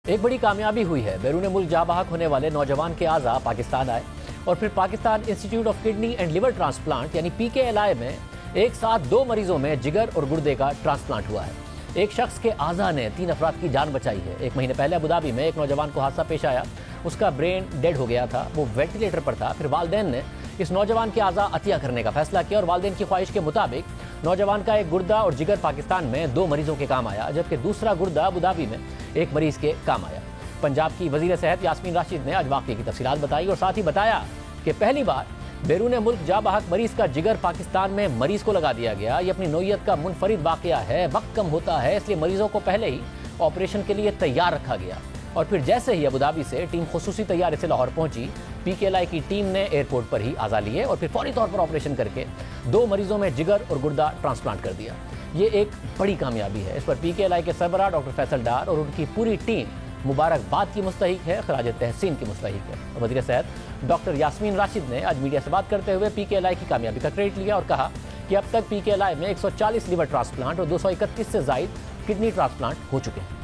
एक बड़ी कामयाबी हुई है। बैरून मुल्क जाँ बहक होने वाले नौजवान के आज़ा पाकिस्तान आए और फिर Pakistan institute of kidney and liver transplant यानी PKLI में एक साथ 2 मरीजों में जिगर और गुर्दे का ट्रांसप्लांट हुआ है। एक शख्स के आज़ा ने 3 अफराद की जान बचाई है। 1 महीने पहले अबू धाबी में एक नौजवान को हादसा पेश आया, उसका ब्रेन डेड हो गया था, वो वेंटिलेटर पर था। फिर वालिदैन ने इस नौजवान के आज़ा अतिया करने का फैसला किया और वालिदैन की ख्वाहिश के मुताबिक नौजवान का एक गुर्दा और जिगर पाकिस्तान में 2 मरीजों के काम आया, जबकि दूसरा गुर्दा अबू धाबी में एक मरीज के काम आया। पंजाब की वजीर सेहत यास्मीन राशिद ने आज वाक़े की तफसीलात बताई और साथ ही बताया कि पहली बार बैरून मुल्क जाँ बहक मरीज का जिगर पाकिस्तान में मरीज को लगा दिया गया। ये अपनी नौइयत का मुनफरिद वाक़या है। वक्त कम होता है, इसलिए मरीजों को पहले ही ऑपरेशन के लिए तैयार रखा गया और फिर जैसे ही अबू धाबी से टीम खुसूसी तैयारी से लाहौर पहुंची, PKLI की टीम ने एयरपोर्ट पर ही आज़ा लिए और फिर फौरी तौर पर ऑपरेशन करके 2 मरीजों में जिगर और गुर्दा ट्रांसप्लांट कर दिया। ये एक बड़ी कामयाबी है। इस पर PKLI के सरबराह डॉक्टर फैसल डार और उनकी पूरी टीम मुबारकबाद की मुस्तहिक है, खराज तहसीन की मुस्तहिक है। वज़ीर सेहत डॉक्टर यास्मीन राशिद ने आज मीडिया से बात करते हुए PKLI की कामयाबी का क्रेडिट लिया और कहा कि अब तक PKLI में 140 लिवर ट्रांसप्लांट और 231 से ज़ायद किडनी ट्रांसप्लांट हो चुके हैं।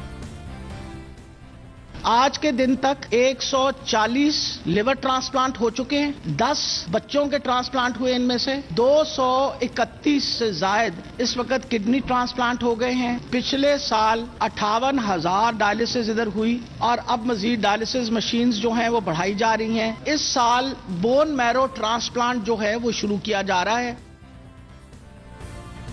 आज के दिन तक 140 लिवर ट्रांसप्लांट हो चुके हैं। 10 बच्चों के ट्रांसप्लांट हुए, इनमें से 231 से जायद इस वक्त किडनी ट्रांसप्लांट हो गए हैं। पिछले साल 58,000 डायलिसिस इधर हुई और अब मजीद डायलिसिस मशीन्स जो हैं वो बढ़ाई जा रही हैं। इस साल बोन मैरो ट्रांसप्लांट जो है वो शुरू किया जा रहा है।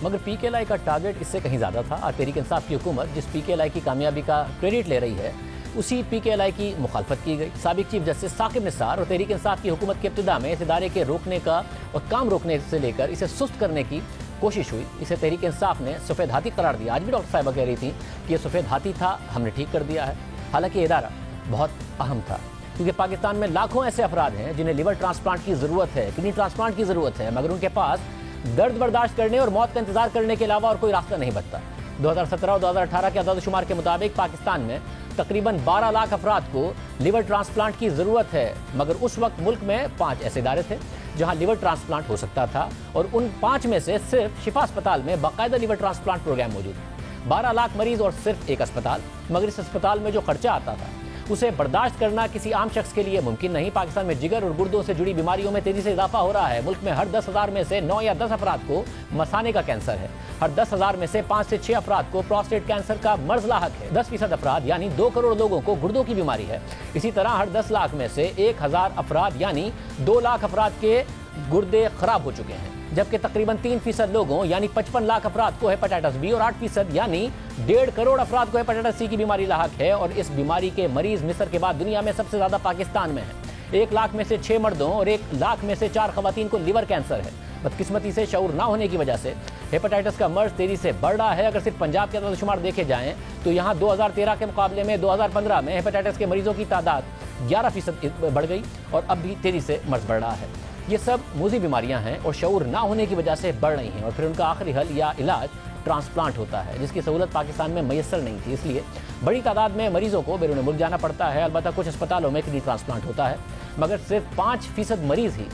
मगर PKLI का टारगेट इससे कहीं ज्यादा था और तहरीक इंसाफ की हुकूमत जिस PKLI की कामयाबी का क्रेडिट ले रही है, उसी PKLI की मुखालफत की गई। साबिक चीफ जस्टिस साकिब निसार और तहरीक इंसाफ की हुकूमत के इब्तिदा में इस इदारे के रोकने का और काम रोकने से लेकर इसे सुस्त करने की कोशिश हुई। इसे तहरीक इंसाफ ने सफ़ेद हाथी करार दिया। आज भी डॉक्टर साहिबा कह रही थी कि यह सफ़ेद हाथी था, हमने ठीक कर दिया है। हालांकि ये इदारा बहुत अहम था क्योंकि पाकिस्तान में लाखों ऐसे अफराद हैं जिन्हें लिवर ट्रांसप्लांट की ज़रूरत है, किडनी ट्रांसप्लांट की ज़रूरत है, मगर उनके पास दर्द बर्दाश्त करने और मौत का इंतजार करने के अलावा और कोई रास्ता नहीं बचता। 2017 और 2018 के अदाद-ओ-शुमार के मुताबिक पाकिस्तान में तकरीबन 12 लाख अफराद को लिवर ट्रांसप्लांट की ज़रूरत है, मगर उस वक्त मुल्क में 5 ऐसे इदारे थे जहां लिवर ट्रांसप्लांट हो सकता था और उन 5 में से सिर्फ शिफा अस्पताल में बाकायदा लिवर ट्रांसप्लांट प्रोग्राम मौजूद है। 12 लाख मरीज और सिर्फ एक अस्पताल, मगर इस अस्पताल में जो खर्चा आता था उसे बर्दाश्त करना किसी आम शख्स के लिए मुमकिन नहीं। पाकिस्तान में जिगर और गुर्दों से जुड़ी बीमारियों में तेजी से इजाफा हो रहा है। मुल्क में हर 10,000 में से 9 या 10 अफराद को मसाने का कैंसर है। हर 10,000 में से 5 से 6 अफराद को प्रोस्टेट कैंसर का मर्ज लाहक है। 10% अफराद यानी 2 करोड़ लोगों को गुर्दों की बीमारी है। इसी तरह हर 10 लाख में से 1,000 अफराद यानी 2 लाख अफराद के गुर्दे खराब हो चुके हैं, जबकि तकरीबन 3% लोगों यानी 55 लाख अफराद को हेपेटाइटिस बी और 8% यानी 1.5 करोड़ अफराद को हेपेटाइटिस सी की बीमारी लाहक है। और इस बीमारी के मरीज मिस्र के बाद दुनिया में सबसे ज्यादा पाकिस्तान में है। 1 लाख में से 6 मर्दों और 1 लाख में से 4 खवातीन को लिवर कैंसर है। बदकिस्मती से शऊर ना होने की वजह से हेपेटाइटिस का मर्ज तेजी से बढ़ रहा है। अगर सिर्फ पंजाब के अदाद-ओ-शुमार देखे जाएं तो यहाँ 2013 के मुकाबले में 2015 में हेपेटाइटिस के मरीजों की तादाद 11% बढ़ गई और अब भी तेजी से मर्ज बढ़ रहा है। ये सब मूजी बीमारियां हैं और शऊर ना होने की वजह से बढ़ रही हैं और फिर उनका आखिरी हल या इलाज ट्रांसप्लांट होता है, जिसकी सहूलत पाकिस्तान में मैसर नहीं थी। इसलिए बड़ी तादाद में मरीजों को बैरून मुल्क जाना पड़ता है। अलबत्ता कुछ अस्पतालों में किडनी ट्रांसप्लांट होता है, मगर सिर्फ 5% मरीज ही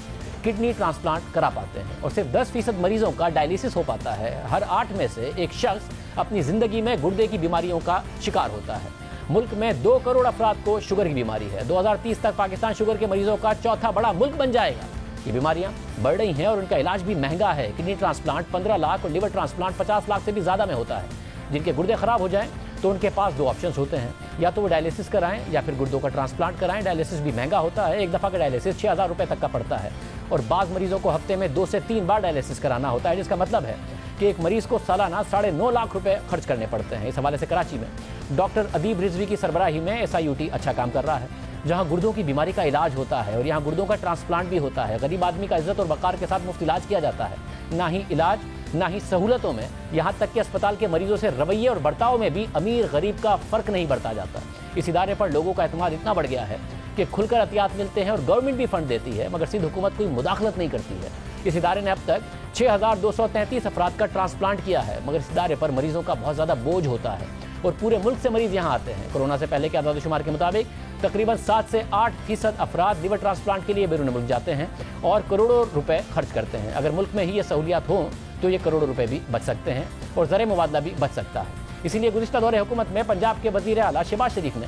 किडनी ट्रांसप्लांट करा पाते हैं और सिर्फ 10% मरीजों का डायलिसिस हो पाता है। हर 8 में से एक शख्स अपनी जिंदगी में गुर्दे की बीमारियों का शिकार होता है। मुल्क में 2 करोड़ अफराद को शुगर की बीमारी है। 2030 तक पाकिस्तान शुगर के मरीजों का चौथा बड़ा मुल्क बन जाएगा। ये बीमारियां बढ़ रही हैं और उनका इलाज भी महंगा है। किडनी ट्रांसप्लांट 15 लाख और लिवर ट्रांसप्लांट 50 लाख से भी ज़्यादा में होता है। जिनके गुर्दे खराब हो जाएं तो उनके पास 2 ऑप्शंस होते हैं, या तो वो डायलिसिस कराएं या फिर गुर्दों का ट्रांसप्लांट कराएं। डायलिसिस भी महंगा होता है। एक दफ़ा का डायलिसिस 6,000 रुपये तक का पड़ता है और बाज़ मरीजों को हफ्ते में 2 से 3 बार डायलिसिस कराना होता है, जिसका मतलब है कि एक मरीज को सालाना 9.5 लाख रुपए खर्च करने पड़ते हैं। इस हवाले से कराची में डॉक्टर अदीब रिजवी की सरबराही में SIUT अच्छा काम कर रहा है, जहां गुर्दों की बीमारी का इलाज होता है और यहाँ गुर्दों का ट्रांसप्लांट भी होता है। गरीब आदमी का इज्जत और वक़ार के साथ मुफ्त इलाज किया जाता है। ना ही इलाज ना ही सहूलतों में, यहाँ तक कि अस्पताल के मरीजों से रवैये और बर्ताव में भी अमीर गरीब का फ़र्क नहीं बरता जाता। इस इदारे पर लोगों का एतमाद इतना बढ़ गया है कि खुलकर एहतियात मिलते हैं और गवर्नमेंट भी फंड देती है, मगर सिंध हुकूमत कोई मुदाखलत नहीं करती है। इस इदारे ने अब तक 6,233 अफराद का ट्रांसप्लांट किया है, मगर इस इदारे पर मरीजों का बहुत ज़्यादा बोझ होता है और पूरे मुल्क से मरीज यहाँ आते हैं। कोरोना से पहले के आदाद-ओ-शुमार के मुताबिक तकरीबन 7 से 8% अफराद लिवर ट्रांसप्लांट के लिए बैरून मुल्क जाते हैं और करोड़ों रुपए खर्च करते हैं। अगर मुल्क में ही ये सहूलियात हों तो ये करोड़ों रुपए भी बच सकते हैं और ज़र मुबादला भी बच सकता है। इसीलिए गुज़िश्ता दौरे हुकूमत में पंजाब के वज़ीर आला शहबाज शरीफ ने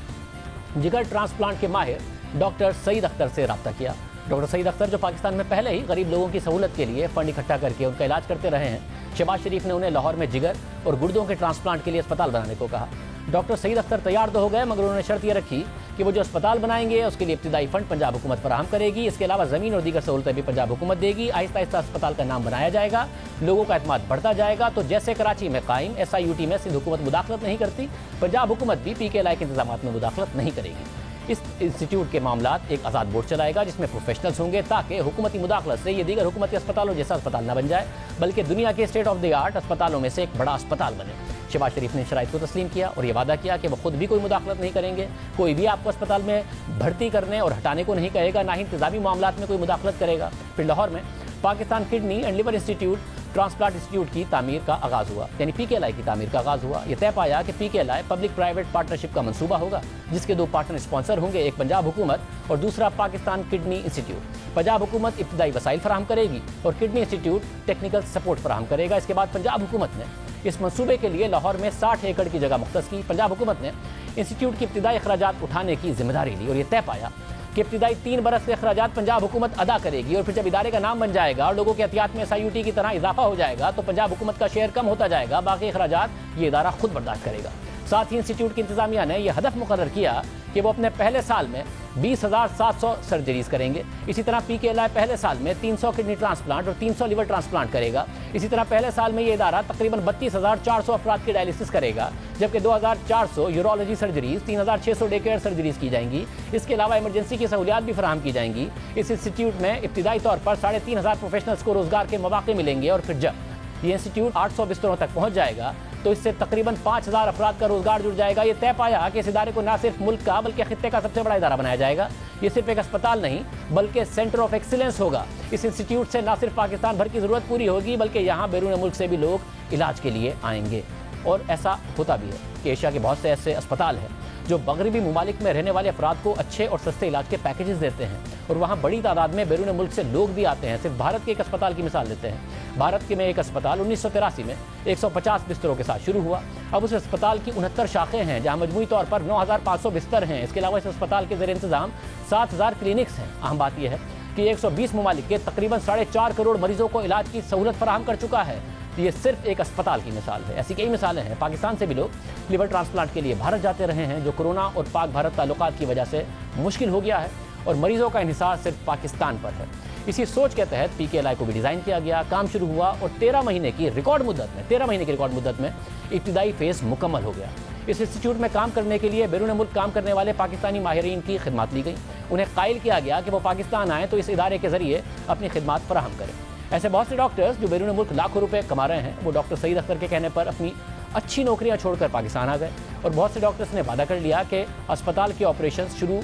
जिगर ट्रांसप्लांट के माहिर डॉक्टर सईद अख्तर से रब्ता किया। डॉक्टर सईद अख्तर जो पाकिस्तान में पहले ही गरीब लोगों की सहूलत के लिए फंड इकट्ठा करके उनका इलाज करते रहे हैं, शहबाज शरीफ ने उन्हें लाहौर में जिगर और गुर्दों के ट्रांसप्लांट के लिए अस्पताल बनाने को कहा। डॉक्टर सईद अख्तर तैयार तो हो गए, मगर उन्होंने शर्त यह रखी कि वो जो अस्पताल बनाएंगे उसके लिए इब्तिदाई फंड पंजाब हुकूमत फराहम करेगी। इसके अलावा ज़मीन और दीगर सहूलतें भी पंजाब हुकूमत देगी। आहिस्ता आहिस्ता अस्पताल का नाम बनाया जाएगा, लोगों का एतमाद बढ़ता जाएगा। तो जैसे कराची में कायम SIUT में सिंध हुकूमत मुदाखलत नहीं करती, पंजाब हुकूमत भी PKLI के इंतजाम में मुदाखलत नहीं करेगी। इस इंस्टीट्यूट के मामलात एक आज़ाद बोर्ड चलाएगा जिसमें प्रोफेशनल्स होंगे, ताकि हुकूमती मुदाखलत से ये दीगर हुकूमती अस्पतालों जैसा अस्पताल न बन जाए, बल्कि दुनिया के स्टेट ऑफ द आर्ट अस्पतालों में से एक बड़ा अस्पताल बने। शहबाज शरीफ ने शराइत को तस्लीम किया और ये वादा किया कि वो खुद भी कोई मुदाखलत नहीं करेंगे, कोई भी आपको अस्पताल में भर्ती करने और हटाने को नहीं कहेगा, ना ही इंतजामी मामलात में कोई मुदाखलत करेगा। फिर लाहौर में Pakistan kidney and liver institute transplant institute की तामीर का आगाज़ हुआ, यानी PKLI की तामीर का आगाज़ हुआ। यह तय पाया कि PKLI पब्लिक प्राइवेट पार्टनरशिप का मंसूबा होगा, जिसके 2 पार्टनर स्पॉन्सर होंगे, एक पंजाब हुकूमत और दूसरा पाकिस्तान किडनी इंस्टीट्यूट। पंजाब हुकूमत इब्तिदाई वसाइल फराहम करेगी और किडनी इंस्टीट्यूट टेक्निकल सपोर्ट फराहम करेगा। इसके बाद पंजाब हुकूमत ने इस मंसूबे के लिए लाहौर में 60 एकड़ की जगह मुख्तस की। पंजाब हुकूमत ने इंस्टीट्यूट की इब्तिदाई अखराजात उठाने की जिम्मेदारी ली और यह तय पाया कि इब्तिदाई 3 बरस के अखराजात पंजाब हुकूमत अदा करेगी और फिर जब इदारे का नाम बन जाएगा और लोगों के एहतियात में SIUT की तरह इजाफा हो जाएगा तो पंजाब हुकूमत का शेयर कम होता जाएगा, बाकी अखराजात ये इदारा खुद बर्दाश्त करेगा। साथ ही इंस्टीट्यूट की इंतजामिया ने यह हदफ मुकर्रर किया कि वो अपने पहले साल में 20,700 सर्जरीज करेंगे। इसी तरह PKLI पहले साल में 300 किडनी ट्रांसप्लांट और 300 लिवर ट्रांसप्लांट करेगा। इसी तरह पहले साल में ये इदारा तकरीबन 32,400 अफराद की डायलिसिस करेगा, जबकि 2,400 urology surgeries, 3,600 day care surgeries की जाएंगी। इसके अलावा इमरजेंसी की सहूलियात भी फराहम की जाएंगी। इस इंस्टीट्यूट में इब्तिदाई तौर पर 3,500 प्रोफेशनल्स को रोजगार के मौके मिलेंगे और फिर जब ये इंस्टीट्यूट 800 बिस्तरों तक पहुंच जाएगा तो इससे तकरीबन 5,000 अफराद का रोजगार जुड़ जाएगा। ये तय पाया कि इस इदारे को न सिर्फ मुल्क का बल्कि खित्ते का सबसे बड़ा इदारा बनाया जाएगा। ये सिर्फ एक अस्पताल नहीं बल्कि सेंटर ऑफ एक्सीलेंस होगा। इस इंस्टीट्यूट से न सिर्फ पाकिस्तान भर की ज़रूरत पूरी होगी बल्कि यहाँ बैरून मुल्क से भी लोग इलाज के लिए आएंगे। और ऐसा होता भी है कि एशिया के बहुत से ऐसे अस्पताल हैं जो मगरबी ममालिक में रहने वाले अफराद को अच्छे और सस्ते इलाज के पैकेजेस देते हैं और वहाँ बड़ी तादाद में बैरून मुल्क से लोग भी आते हैं। सिर्फ भारत के एक अस्पताल की मिसाल लेते हैं। भारत के में एक अस्पताल 1983 में 150 बिस्तरों के साथ शुरू हुआ। अब उस अस्पताल की 69 शाखें हैं जहाँ मजमूई तौर पर 9,500 बिस्तर हैं। इसके अलावा इस अस्पताल के ज़ेर इंतज़ाम 7,000 क्लिनिक्स हैं। अहम बात यह है कि 120 ममालिक के तकरीबन 4.5 करोड़ मरीजों को इलाज की सहूलत फराहम कर चुका है। ये सिर्फ एक अस्पताल की मिसाल है, ऐसी कई मिसालें हैं। पाकिस्तान से भी लोग लिवर ट्रांसप्लांट के लिए भारत जाते रहे हैं, जो कोरोना और पाक भारत ताल्लुकात की वजह से मुश्किल हो गया है और मरीजों का इन्हिसार सिर्फ पाकिस्तान पर है। इसी सोच के तहत PKLI को भी डिज़ाइन किया गया, काम शुरू हुआ और 13 महीने की रिकॉर्ड मुद्दत में इब्तिदाई फेज़ मुकम्मल हो गया। इस इंस्टीट्यूट में काम करने के लिए बैरून मुल्क काम करने वाले पाकिस्तानी माहिरीन की खिदमत ली गई। उन्हें कायल किया गया कि वो पाकिस्तान आएँ तो इस इदारे के ज़रिए अपनी खिदमत फराहम करें। ऐसे बहुत से डॉक्टर्स जो बैरून मुल्क लाखों रुपए कमा रहे हैं, वो डॉक्टर सईद अख्तर के कहने पर अपनी अच्छी नौकरियां छोड़कर पाकिस्तान आ गए और बहुत से डॉक्टर्स ने वादा कर लिया कि अस्पताल के ऑपरेशंस शुरू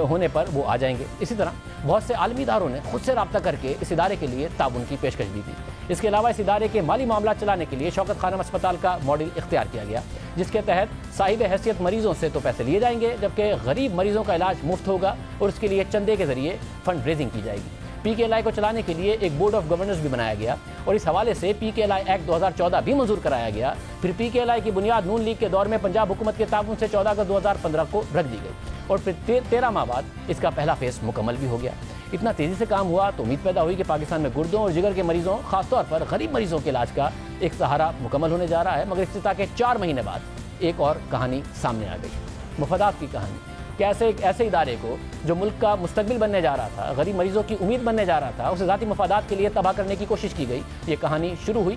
होने पर वो आ जाएंगे। इसी तरह बहुत से आलमी इदारों ने खुद से रब्ता करके इस इदारे के लिए ताउन की पेशकश दी थी। इसके अलावा इस इदारे के माली मामला चलाने के लिए शौकत खानम अस्पताल का मॉडल इख्तियार किया गया, जिसके तहत साहिब हैसियत मरीजों से तो पैसे लिए जाएंगे, जबकि गरीब मरीजों का इलाज मुफ्त होगा और उसके लिए चंदे के जरिए फंड रेजिंग की जाएगी। PKLI को चलाने के लिए एक बोर्ड ऑफ गवर्नर्स भी बनाया गया और इस हवाले से PKLI एक्ट 2014 भी मंजूर कराया गया। फिर PKLI की बुनियाद नून लीग के दौर में पंजाब हुकूमत के ताउन से 14 अगस्त 2015 को रख दी गई और फिर 13 माह बाद इसका पहला फेज़ मुकम्मल भी हो गया। इतना तेज़ी से काम हुआ तो उम्मीद पैदा हुई कि पाकिस्तान में गुर्दों और जिगर के मरीजों, खासतौर पर गरीब मरीजों के इलाज का एक सहारा मुकम्मल होने जा रहा है। मगर इफ्तिताह के 4 महीने बाद एक और कहानी सामने आ गई, मुफादात की कहानी। कैसे एक ऐसे इदारे को जो मुल्क का मुस्तकबिल बनने जा रहा था, गरीब मरीजों की उम्मीद बनने जा रहा था, उसे ज़ाती मफादात के लिए तबाह करने की कोशिश की गई। ये कहानी शुरू हुई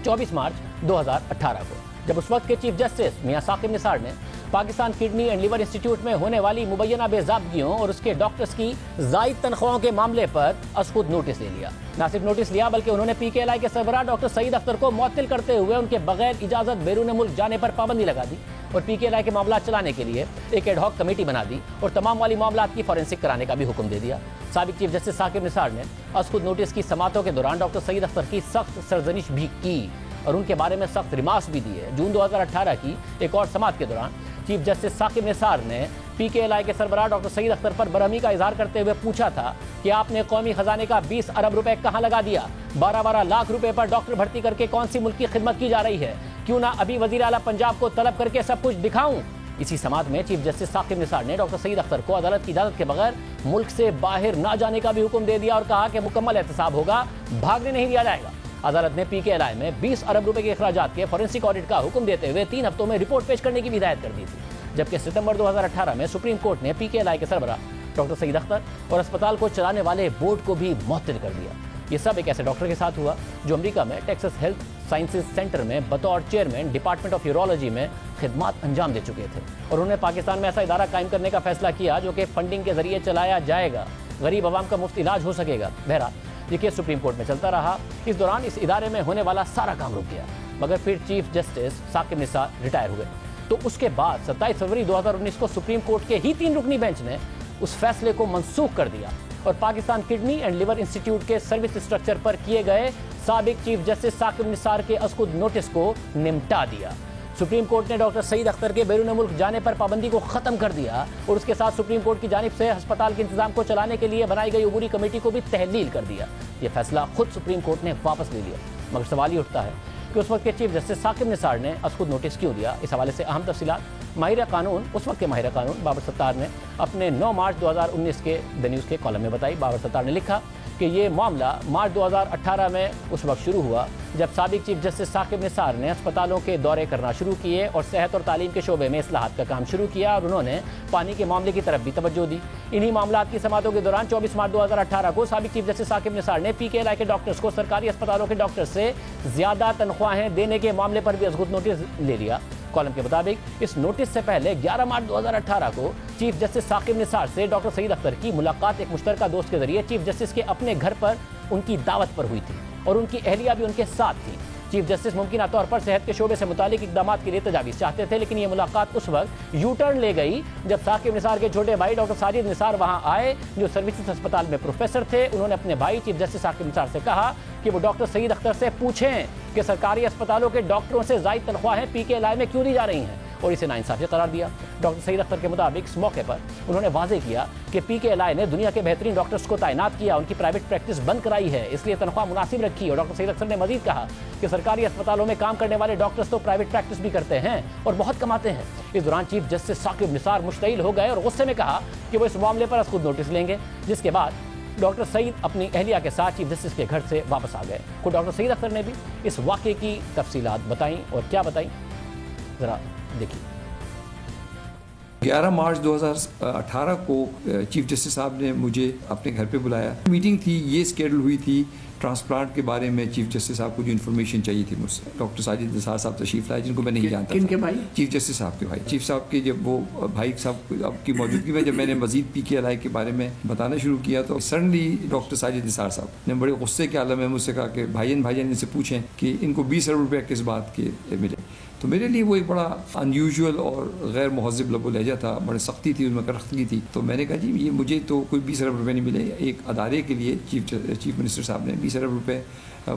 24 मार्च 2018 को, जब उस वक्त के चीफ जस्टिस मियां साकिब निसार ने Pakistan kidney and liver institute में होने वाली मुबैना बेज़ाबगियों और उसके डॉक्टर्स की ज़ायद तनख्वाहों के मामले पर खुद नोटिस ले लिया। न सिर्फ नोटिस लिया बल्कि उन्होंने PKLI के सरबराह डॉक्टर सईद अख्तर को मुअत्तिल करते हुए उनके बगैर इजाज़त बैरून मुल्क जाने पर पाबंदी लगा दी और PKLI के मामला चलाने के लिए एक एडहॉक कमेटी बना दी और तमाम वाली मामलात की फॉरेंसिक कराने का भी हुक्म दे दिया। साबिक चीफ जस्टिस साकिब निसार ने खुद नोटिस की समातों के दौरान डॉक्टर सईद अख्तर की सख्त सरजनिश भी की और उनके बारे में सख्त रिमार्क्स भी दिए। जून 2018 की एक और समात के दौरान चीफ जस्टिस साकिब निसार ने PKLI के सरबराह डॉक्टर सईद अख्तर पर बरहमी का इजहार करते हुए पूछा था कि आपने कौमी खजाने का 20 अरब रुपए कहाँ लगा दिया? 12-12 लाख रुपए पर डॉक्टर भर्ती करके कौन सी मुल्क की खिदमत की जा रही है? क्यों ना अभी वजीर आला पंजाब को तलब करके सब कुछ दिखाऊं? इसी समात में चीफ जस्टिस साकिब निसार ने डॉक्टर सईद अख्तर को अदालत की इजाजत के बगैर मुल्क से बाहर ना जाने का भी हुक्म दे दिया और कहा कि मुकम्मल एहतसाब होगा, भागने नहीं दिया जाएगा। अदालत ने PKLI में 20 अरब रुपए के अखराजात के फॉरेंसिक ऑडिट का हुक्म देते हुए 3 हफ्तों में रिपोर्ट पेश करने की भी हिदायत कर दी थी। जबकि सितंबर 2018 में सुप्रीम कोर्ट ने PKLI के सरबराह डॉक्टर सईद अख्तर और अस्पताल को चलाने वाले बोर्ड को भी मुअत्तल कर दिया। ये सब एक ऐसे डॉक्टर के साथ हुआ जो अमेरिका में टेक्सास हेल्थ साइंसेज सेंटर में बतौर चेयरमैन डिपार्टमेंट ऑफ यूरोलॉजी में खिदमत अंजाम दे चुके थे और उन्होंने पाकिस्तान में ऐसा इदारा कायम करने का फैसला किया जो कि फंडिंग के जरिए चलाया जाएगा, गरीब आवाम का मुफ्त इलाज हो सकेगा। बहरहाल ये केस सुप्रीम कोर्ट में चलता रहा। इस दौरान इस इदारे में होने वाला सारा काम रुक गया, मगर फिर chief justice Saqib Nisar retire हुए तो उसके बाद 27 फरवरी 2019 को सुप्रीम कोर्ट के ही 3 रुकनी बेंच ने उस फैसले को मनसूख कर दिया और Pakistan kidney and liver institute के सर्विस स्ट्रक्चर पर किए गए साबिक चीफ जस्टिस साकिब निसार के अस्कुद नोटिस को निपटा दिया। सुप्रीम कोर्ट ने डॉक्टर सईद अख्तर के बैरून मुल्क जाने पर पाबंदी को खत्म कर दिया और उसके साथ सुप्रीम कोर्ट की जानिब से अस्पताल के इंतजाम को चलाने के लिए बनाई गई उबूरी कमेटी को भी तहलील कर दिया। यह फैसला खुद सुप्रीम कोर्ट ने वापस ले लिया, मगर सवाल ये उठता है कि उस वक्त के चीफ जस्टिस साकिब निसार ने अस्कुद नोटिस क्यों दिया। इस हवाले से अहम तफसीलात माहिर कानून, उस वक्त के माहिर कानून बाबर सत्तार ने अपने 9 मार्च 2019 के द न्यूज़ के कॉलम में बताई। बाबर सत्तार ने लिखा कि ये मामला मार्च 2018 में उस वक्त शुरू हुआ जब साबिक चीफ जस्टिस साकिब निसार ने अस्पतालों के दौरे करना शुरू किए और सेहत और तालीम के शोबे में इस्लाहात का काम शुरू किया और उन्होंने पानी के मामले की तरफ भी तवज्जो दी। इन्हीं मामलों की समातों के दौरान 24 मार्च 2018 को साबिक चीफ जस्टिस साकिब निसार ने PKLI के डॉक्टर्स को सरकारी अस्पतालों के डॉक्टर्स से ज़्यादा तनख्वाहें देने के मामले पर भी अस्कुद नोटिस ले लिया। कॉलम के मुताबिक इस नोटिस से पहले 11 मार्च 2018 को चीफ जस्टिस साकिब निसार से डॉक्टर सईद अख्तर की मुलाकात एक मुश्तरका दोस्त के जरिए चीफ जस्टिस के अपने घर पर उनकी दावत पर हुई थी और उनकी अहलिया भी उनके साथ थी। चीफ जस्टिस मुमकिन तौर पर सेहत के शोबे से मुतालिक इकदाम के लिए तजावीज़ चाहते थे, लेकिन ये मुलाकात उस वक्त यू टर्न ले गई जब साकिब निसार के छोटे भाई डॉक्टर साजिद निसार वहां आए जो सर्विसेज अस्पताल में प्रोफेसर थे। उन्होंने अपने भाई चीफ जस्टिस साकिब निसार से कहा कि वो डॉक्टर सईद अख्तर से पूछें कि सरकारी अस्पतालों के डॉक्टरों से ज़ायद तनख्वाहें PKLI में क्यों दी जा रही हैं और इसे नाइंसाफी करार दिया। डॉक्टर सईद अख्तर के मुताबिक इस मौके पर उन्होंने वाजे किया कि PKLI ने दुनिया के बेहतरीन डॉक्टर्स को तैनात किया, उनकी प्राइवेट प्रैक्टिस बंद कराई है, इसलिए तनख्वाह मुनासिब रखी। और डॉक्टर सईद अख्तर ने मजीद कहा कि सरकारी अस्पतालों में काम करने वाले डॉक्टर्स तो प्राइवेट प्रैक्टिस भी करते हैं और बहुत कमाते हैं। इस दौरान चीफ जस्टिस साकिब निसार मुश्तइल हो गए और गुस्से में कहा कि वो इस मामले पर खुद नोटिस लेंगे, जिसके बाद डॉक्टर सईद अपनी अहलिया के साथ चीफ जस्टिस के घर से वापस आ गए। खुद डॉक्टर सईद अख्तर ने भी इस वाक़े की तफसीलात बताई और क्या बताई, ज़रा देखिए। 11 मार्च 2018 को चीफ जस्टिस साहब ने मुझे अपने घर पे बुलाया। मीटिंग थी, ये स्केड्यूल हुई थी ट्रांसप्लांट के बारे में। चीफ जस्टिस साहब को जो इन्फॉर्मेशन चाहिए थी मुझसे, डॉक्टर साजिद निसार साहब तशरीफ लाए, जिनको मैं नहीं जानता। किनके भाई? चीफ जस्टिस साहब के भाई। चीफ साहब के जब वो भाई साहब की मौजूदगी में जब मैंने मजीद PKLI के बारे में बताना शुरू किया तो सडनली डॉक्टर साजिद निसार साहब ने बड़े गुस्से के आलम में मुझसे कहा कि भाईजान इनसे पूछें कि इनको 20 अरब रुपये किस बात के मिले। तो मेरे लिए वो एक बड़ा अनयूजुअल और गैर महज़िब लबो लहजा था, बड़ी सख्ती थी, उसमें करख्तगी थी। तो मैंने कहा जी ये मुझे तो कोई 20 अरब रुपये नहीं मिले। एक अदारे के लिए चीफ मिनिस्टर साहब ने 20 अरब रुपये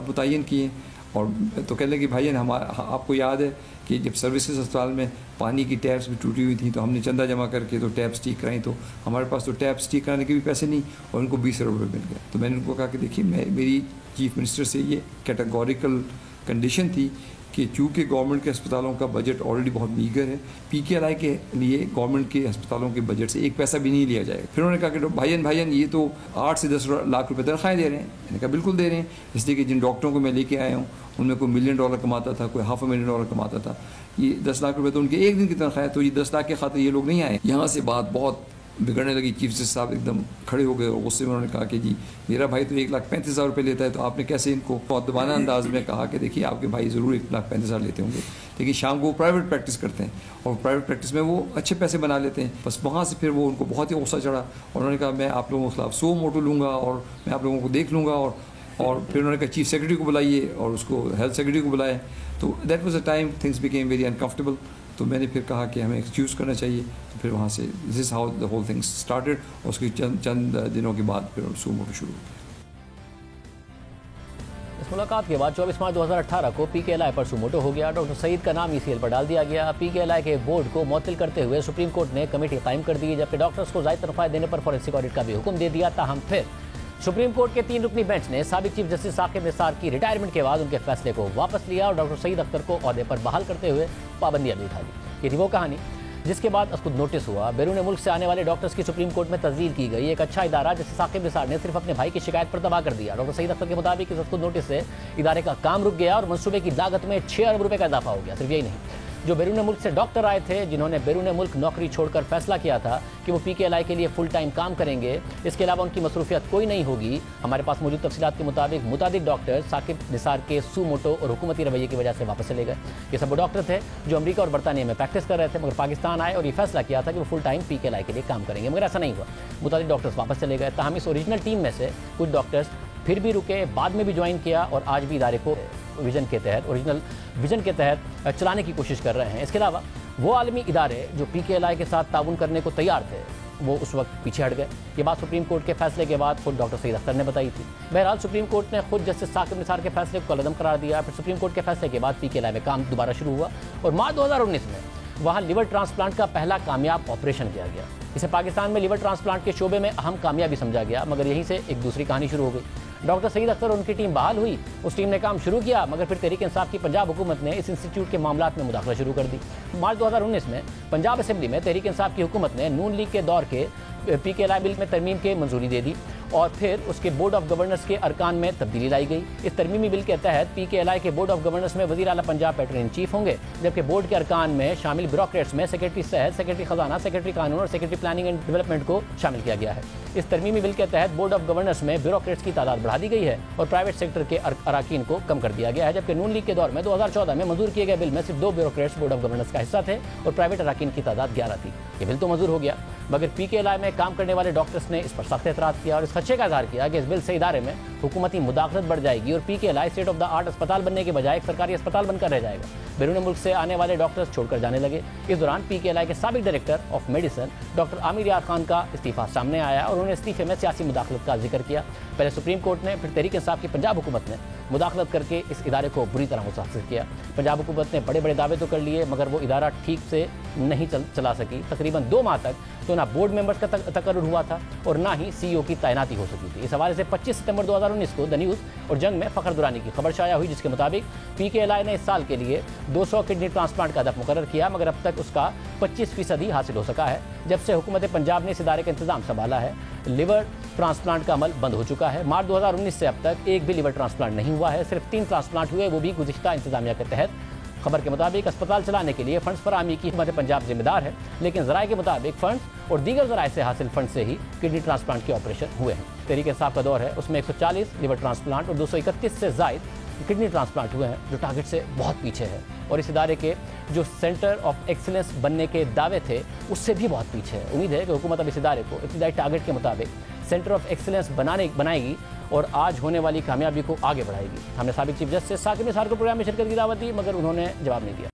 मुतय्यन किए। और तो कहने लगे भाई आपको याद है कि जब सर्विसेज अस्पताल में पानी की टैप्स भी टूटी हुई थी तो हमने चंदा जमा करके तो टैप्स ठीक कराई, तो हमारे पास तो टैप्स ठीक कराने के भी पैसे नहीं और उनको 20 अरब रुपये मिल गए। तो मैंने उनको कहा कि देखिए मेरी चीफ मिनिस्टर से ये कैटेगोरिकल कंडीशन थी कि चूँकि गवर्नमेंट के अस्पतालों का बजट ऑलरेडी बहुत मीगर है, PKLI के लिए गवर्नमेंट के अस्पतालों के बजट से एक पैसा भी नहीं लिया जाएगा। फिर उन्होंने कहा कि भाईजान ये तो 8 से 10 लाख रुपए तनख्वाहें दे रहे हैं। मैंने कहा बिल्कुल दे रहे हैं, इसलिए कि जिन डॉक्टरों को मैं लेके आया हूँ उनमें कोई $1 मिलियन कमाता था, कोई $500,000 कमाता था। ये 10 लाख रुपये तो उनके एक दिन की तनख्वाह है, तो ये 10 लाख के खातिर ये लोग नहीं आए। यहाँ से बात बहुत बिगड़ने लगी। चीफ जस्टिस साहब एकदम खड़े हो गए और गुस्से में उन्होंने कहा कि जी मेरा भाई तो 1,35,000 रुपये लेता है, तो आपने कैसे इनको मुअद्दबाना अंदाज में कहा कि देखिए आपके भाई ज़रूर 1,35,000 लेते होंगे, लेकिन शाम को वो प्राइवेट प्रैक्टिस करते हैं और प्राइवेट प्रैक्टिस में वो अच्छे पैसे बना लेते हैं। बस वहाँ से फिर वो उनको बहुत ही गुस्सा चढ़ा और उन्होंने कहा मैं आप लोगों के खिलाफ 100 मोटो लूँगा और मैं आप लोगों को देख लूँगा। और फिर उन्होंने कहा चीफ सेक्रेटरी को बुलाइए और उसको हेल्थ सेक्रेटरी को बुलाए। तो that was a time things became very uncomfortable. तो मैंने फिर कहा कि हमें एक्सक्यूज़ करना चाहिए। तो फिर वहाँ से this is how the whole thing started. और उसके चंद दिनों के बाद फिर सो मोटो शुरू हो गया। इस मुलाकात के बाद 24 मार्च 2018 को PKLI पर सुमोटो हो गया। डॉक्टर सईद का नाम ECL पर डाल दिया गया। PKLI के बोर्ड को मुअत्तल करते हुए सुप्रीम कोर्ट ने कमेटी कायम कर दी, जबकि डॉक्टर्स को ज़ायद तनख्वाह देने पर फॉरेंसिक ऑडिट का भी हुक्म दे दिया। ताहम फिर सुप्रीम कोर्ट के 3 रुकनी बेंच ने साबिक चीफ जस्टिस साकिब निसार की रिटायरमेंट के बाद उनके फैसले को वापस लिया और डॉक्टर सईद अख्तर को ओहदे पर बहाल करते हुए पाबंदियां भी उठा दी। ये थी वो कहानी जिसके बाद उसको नोटिस हुआ। बैरून मुल्क से आने वाले डॉक्टर्स की सुप्रीम कोर्ट में तस्दीर की गई। एक अच्छा इदारा जैसे साकिब निसार ने सिर्फ अपने भाई की शिकायत पर तबाह कर दिया। डॉक्टर सईद अख्तर के मुताबिक इस नोटिस से इदारे का काम रुक गया और मनसूबे की लागत में 6 अरब रुपए का इजाफा हो गया। सिर्फ यही नहीं, जो बैरून मुल्क से डॉक्टर आए थे, जिन्होंने बैरून मुल्क नौकरी छोड़कर फैसला किया था कि वो PKLI के लिए फुल टाइम काम करेंगे, इसके अलावा उनकी मसरूफियत कोई नहीं होगी। हमारे पास मौजूद तफसीलात के मुताबिक मुतादिद डॉक्टर साकिब निसार के सू मोटो और हुकूमती रवैये की वजह से वापस चले गए। ये सब वो डॉक्टर थे जो अमेरिका और बरतानिया में प्रैक्टिस कर रहे थे, मगर पाकिस्तान आए और ये फैसला किया था कि वो फुल टाइम PKLI के लिए काम करेंगे, मगर ऐसा नहीं हुआ। मुतादिद डॉक्टर्स वापस चले गए। ताहम इस ओरिजिनल टीम में से कुछ डॉक्टर्स फिर भी रुके, बाद में भी ज्वाइन किया और आज भी इदारे को विजन के तहत, ओरिजिनल विजन के तहत चलाने की कोशिश कर रहे हैं। इसके अलावा वो आलमी इदारे जो PKLI के साथ ताउन करने को तैयार थे, वो उस वक्त पीछे हट गए। ये बात सुप्रीम कोर्ट के फैसले के बाद खुद डॉक्टर सईद अख्तर ने बताई थी। बहरहाल सुप्रीम कोर्ट ने खुद जस्टिस साकिब निसार के फैसले को कलअदम करार दिया। फिर सुप्रीम कोर्ट के फैसले के बाद PKLI में काम दोबारा शुरू हुआ और मार्च 2019 में वहाँ लिवर ट्रांसप्लांट का पहला कामयाब ऑपरेशन किया गया। इसे पाकिस्तान में लिवर ट्रांसप्लांट के शोबे में अहम कामयाबी समझा गया, मगर यहीं से एक दूसरी कहानी शुरू हो गई। डॉक्टर सईद अख्तर और उनकी टीम बहाल हुई, उस टीम ने काम शुरू किया, मगर फिर तहरीक इंसाफ की पंजाब हुकूमत ने इस इंस्टीट्यूट के मामलात में मुदाखला शुरू कर दी। मार्च 2019 में पंजाब असेंबली में तहरीक इंसाफ की हुकूमत ने नून लीग के दौर के PKLI बिल में तरमीम के मंजूरी दे दी और फिर उसके बोर्ड ऑफ गवर्नर्स के अरकान में तब्दीली लाई गई। इस तरमीमी बिल के तहत PKLI के बोर्ड ऑफ गवर्नर्स में वज़ीर आला पंजाब पैटर्न इन चीफ होंगे, जबकि बोर्ड के अरकान में शामिल ब्यूरोक्रेट्स में सेक्रेटरी सेहत, सेक्रेटरी खजाना, सेक्रेटरी कानून और सेक्रेटरी प्लानिंग एंड डेवलपमेंट को शामिल किया गया है। इस तरमीमी बिल के तहत बोर्ड ऑफ गवर्नर्स में ब्यूरोक्रेट्स की तादाद बढ़ा दी गई है और प्राइवेट सेक्टर के अरकान को कम कर दिया गया है, जबकि नून लीग के दौर में 2014 में मंजूर किए गए बिल में सिर्फ 2 ब्यूरोक्रेट्स बोर्ड ऑफ गवर्नर्स का हिस्सा थे और प्राइवेट अरकान की तादाद 11 थी। ये बिल तो मंजूर हो गया, मगर PKLI में काम करने वाले डॉक्टर्स ने इस पर सख्त एतराज़ किया और इस खदशे का इज़हार किया कि इस बिल से इदारे में हुकूमती मुदाखलत बढ़ जाएगी और PKLI state of the art अस्पताल बनने के बजाय एक सरकारी अस्पताल बनकर रह जाएगा। बैरून मुल्क से आने वाले डॉक्टर्स छोड़कर जाने लगे। इस दौरान PKLI के साबिक director of medicine doctor Aamir यार खान का इस्तीफा सामने आया और उन्होंने इस्तीफे में सियासी मुदाखलत का जिक्र किया। पहले सुप्रीम कोर्ट ने, फिर तहरीक इंसाफ की पंजाब हुकूमत ने मुदाखलत करके इस इदारे को बुरी तरह मुतासर किया। पंजाब हुकूमत ने बड़े बड़े दावे तो कर लिए, मगर वो इदारा ठीक से नहीं चला सकी। तकरीबन 2 माह तक तो ना बोर्ड मेंबर्स का तकर्रुर हुआ था और ना ही CEO की तैनाती हो सकी थी। इस हवाले से 25 सितंबर 2019 को द न्यूज़ और जंग में फ़खर दुरानी की खबर शाया हुई, जिसके मुताबिक PKLI ने इस साल के लिए 200 किडनी ट्रांसप्लांट का हदफ मुकर्रर किया, मगर अब तक उसका 25% ही हासिल हो सका है। जब से हुकूमत पंजाब ने इस इदारे का इंतजाम संभाला है, लिवर ट्रांसप्लांट का अमल बंद हो चुका है। मार्च 2019 से अब तक एक भी लिवर ट्रांसप्लांट नहीं हुआ है। सिर्फ 3 ट्रांसप्लांट हुए, वो भी गुज़िश्ता इंतजामिया के तहत। खबर के मुताबिक अस्पताल चलाने के लिए फंड्स फराहमी की हुकूमत पंजाब जिम्मेदार है, लेकिन ज़राए के मुताबिक फंड्स और दीगर ज़राए से हासिल फंड से ही किडनी ट्रांसप्लांट के ऑपरेशन हुए हैं। तहरीक इंसाफ का दौर है, उसमें 140 लिवर ट्रांसप्लांट और 231 से ज़ायद किडनी ट्रांसप्लांट हुए हैं, जो टारगेट से बहुत पीछे है और इस इदारे के जो सेंटर ऑफ एक्सीलेंस बनने के दावे थे उससे भी बहुत पीछे है। उम्मीद है कि हुकूमत अब इस इदारे को इब्तदाई टारगेट के मुताबिक सेंटर ऑफ एक्सीलेंस बनाएगी और आज होने वाली कामयाबी को आगे बढ़ाएगी। हमने साबिक चीफ जस्टिस साकिब निसार को प्रोग्राम में शिरकत की दावत दी, मगर उन्होंने जवाब नहीं दिया।